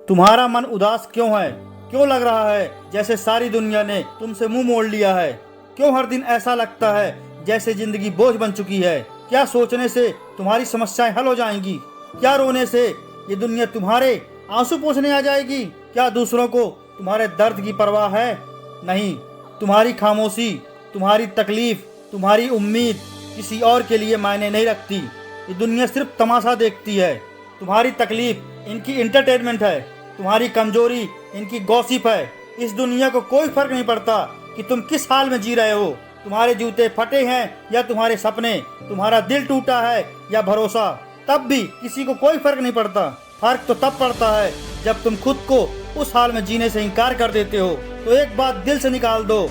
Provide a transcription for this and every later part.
तुम्हारा मन उदास क्यों है? क्यों लग रहा है जैसे सारी दुनिया ने तुमसे मुंह मोड़ लिया है? क्यों हर दिन ऐसा लगता है जैसे जिंदगी बोझ बन चुकी है? क्या सोचने से तुम्हारी समस्याएं हल हो जाएंगी? क्या रोने से ये दुनिया तुम्हारे आंसू पोंछने आ जाएगी? क्या दूसरों को तुम्हारे दर्द की परवाह है? नहीं, तुम्हारी खामोशी, तुम्हारी तकलीफ, तुम्हारी उम्मीद किसी और के लिए मायने नहीं रखती। ये दुनिया सिर्फ तमाशा देखती है। तुम्हारी तकलीफ इनकी एंटरटेनमेंट है, तुम्हारी कमजोरी इनकी गॉसिप है। इस दुनिया को कोई फर्क नहीं पड़ता कि तुम किस हाल में जी रहे हो। तुम्हारे जूते फटे हैं या तुम्हारे सपने, तुम्हारा दिल टूटा है या भरोसा, तब भी किसी को कोई फर्क नहीं पड़ता। फर्क तो तब पड़ता है जब तुम खुद को उस हाल में जीने से इनकार कर देते हो। तो एक बात दिल से निकाल दो,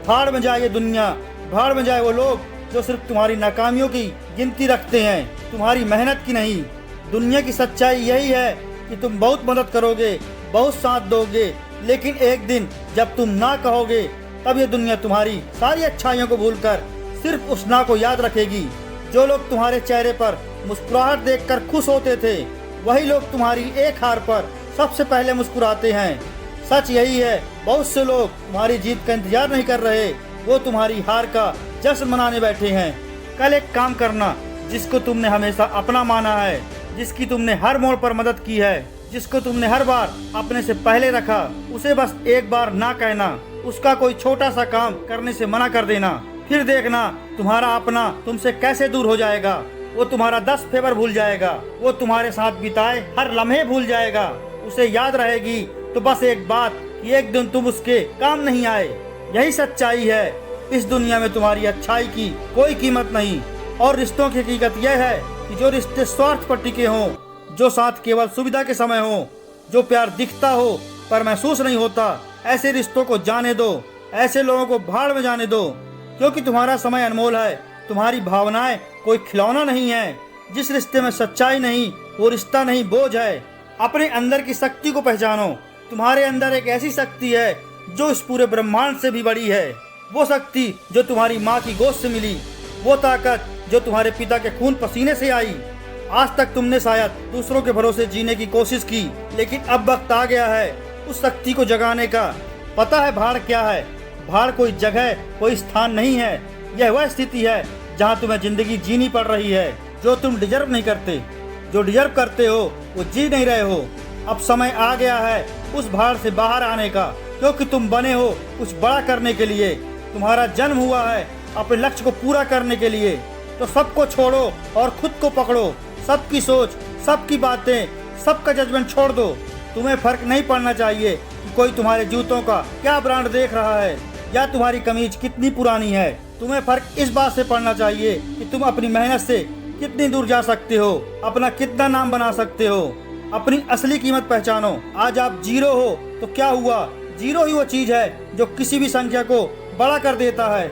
भाड़ में जाए ये दुनिया, भाड़ में जाए वो लोग जो सिर्फ तुम्हारी नाकामियों की गिनती रखते हैं, तुम्हारी मेहनत की नहीं। दुनिया की सच्चाई यही है कि तुम बहुत मदद करोगे, बहुत साथ दोगे, लेकिन एक दिन जब तुम ना कहोगे तब ये दुनिया तुम्हारी सारी अच्छाइयों को भूलकर सिर्फ उस ना को याद रखेगी। जो लोग तुम्हारे चेहरे पर मुस्कुराहट देखकर खुश होते थे, वही लोग तुम्हारी एक हार पर सबसे पहले मुस्कुराते हैं। सच यही है, बहुत से लोग तुम्हारी जीत का इंतजार नहीं कर रहे, वो तुम्हारी हार का जश्न मनाने बैठे हैं। कल एक काम करना जिसको तुमने हमेशा अपना माना है, जिसकी तुमने हर मोड़ पर मदद की है, जिसको तुमने हर बार अपने से पहले रखा, उसे बस एक बार ना कहना, उसका कोई छोटा सा काम करने से मना कर देना। फिर देखना तुम्हारा अपना तुमसे कैसे दूर हो जाएगा। वो तुम्हारा 10 फेवर भूल जाएगा, वो तुम्हारे साथ बिताए हर लम्हे भूल जाएगा। उसे याद रहेगी तो बस एक बात कि एक दिन तुम उसके काम नहीं आए। यही सच्चाई है। इस दुनिया में तुम्हारी अच्छाई की कोई कीमत नहीं। और रिश्तों की हकीकत यह है कि जो रिश्ते स्वार्थ पर टिके हों, जो साथ केवल सुविधा के समय हो, जो प्यार दिखता हो पर महसूस नहीं होता, ऐसे रिश्तों को जाने दो, ऐसे लोगों को भाड़ में जाने दो। क्योंकि तुम्हारा समय अनमोल है, तुम्हारी भावनाएं कोई खिलौना नहीं है। जिस रिश्ते में सच्चाई नहीं, वो रिश्ता नहीं, बोझ है। अपने अंदर की शक्ति को पहचानो। तुम्हारे अंदर एक ऐसी शक्ति है जो इस पूरे ब्रह्मांड से भी बड़ी है। वो शक्ति जो तुम्हारी माँ की गोद से मिली, वो ताकत जो तुम्हारे पिता के खून पसीने से आई। आज तक तुमने शायद दूसरों के भरोसे जीने की कोशिश की, लेकिन अब वक्त आ गया है उस शक्ति को जगाने का। पता है भाड़ क्या है? भाड़ कोई जगह, कोई स्थान नहीं है। यह वह स्थिति है जहां तुम्हें जिंदगी जीनी पड़ रही है जो तुम डिजर्व नहीं करते। जो डिजर्व करते हो वो जी नहीं रहे हो। अब समय आ गया है उस भाड़ से बाहर आने का, क्योंकि तुम बने हो कुछ बड़ा करने के लिए। तुम्हारा जन्म हुआ है अपने लक्ष्य को पूरा करने के लिए। तो सबको छोड़ो और खुद को पकड़ो। सबकी सोच, सबकी बातें, सबका जजमेंट छोड़ दो। तुम्हें फर्क नहीं पड़ना चाहिए कि कोई तुम्हारे जूतों का क्या ब्रांड देख रहा है या तुम्हारी कमीज कितनी पुरानी है। तुम्हें फर्क इस बात से पड़ना चाहिए कि तुम अपनी मेहनत से कितनी दूर जा सकते हो, अपना कितना नाम बना सकते हो। अपनी असली कीमत पहचानो। आज आप जीरो हो तो क्या हुआ? जीरो ही वो चीज है जो किसी भी संख्या को बड़ा कर देता है।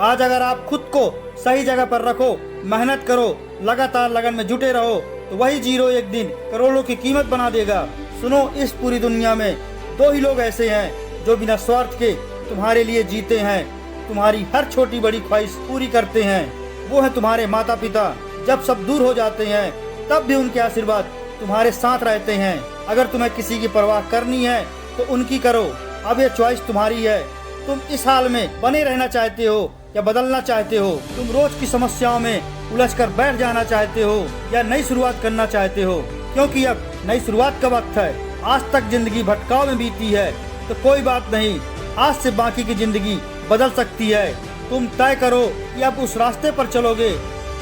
आज अगर आप खुद को सही जगह पर रखो, मेहनत करो, लगातार लगन में जुटे रहो, तो वही जीरो एक दिन करोड़ों की कीमत बना देगा। सुनो, इस पूरी दुनिया में 2 ही लोग ऐसे हैं जो बिना स्वार्थ के तुम्हारे लिए जीते हैं, तुम्हारी हर छोटी बड़ी ख्वाहिश पूरी करते हैं। वो है तुम्हारे माता पिता। जब सब दूर हो जाते हैं तब भी उनके आशीर्वाद तुम्हारे साथ रहते हैं। अगर तुम्हें किसी की परवाह करनी है तो उनकी करो। अब ये चॉइस तुम्हारी है। तुम इस हाल में बने रहना चाहते हो या बदलना चाहते हो? तुम रोज की समस्याओं में उलझकर बैठ जाना चाहते हो या नई शुरुआत करना चाहते हो? क्योंकि अब नई शुरुआत का वक्त है। आज तक जिंदगी भटकाव में बीती है तो कोई बात नहीं, आज से बाकी की जिंदगी बदल सकती है। तुम तय करो कि अब उस रास्ते पर चलोगे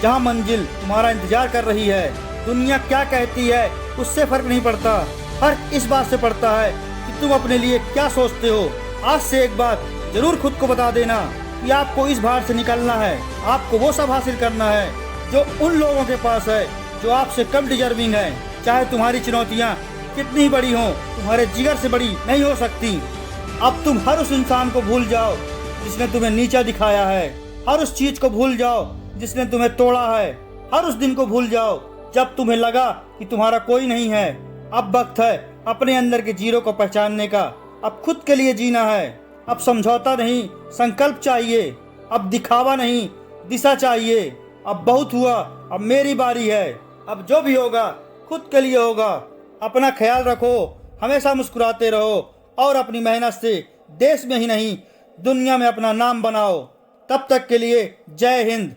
जहाँ मंजिल तुम्हारा इंतजार कर रही है। दुनिया क्या कहती है उससे फर्क नहीं पड़ता। फर्क इस बात से पड़ता है कि तुम अपने लिए क्या सोचते हो। आज से एक बात जरूर खुद को बता देना कि आपको इस भाड़ से निकलना है। आपको वो सब हासिल करना है जो उन लोगों के पास है जो आपसे कम डिजर्विंग है। चाहे तुम्हारी चुनौतियाँ कितनी बड़ी हों, तुम्हारे जिगर से बड़ी नहीं हो सकती। अब तुम हर उस इंसान को भूल जाओ जिसने तुम्हें नीचा दिखाया है। हर उस चीज को भूल जाओ जिसने तुम्हें तोड़ा है। हर उस दिन को भूल जाओ जब तुम्हें लगा कि तुम्हारा कोई नहीं है। अब वक्त है अपने अंदर के जीरो को पहचानने का। अब खुद के लिए जीना है। अब समझौता नहीं, संकल्प चाहिए। अब दिखावा नहीं, दिशा चाहिए। अब बहुत हुआ, अब मेरी बारी है। अब जो भी होगा खुद के लिए होगा। अपना ख्याल रखो, हमेशा मुस्कुराते रहो और अपनी मेहनत से देश में ही नहीं दुनिया में अपना नाम बनाओ। तब तक के लिए जय हिंद।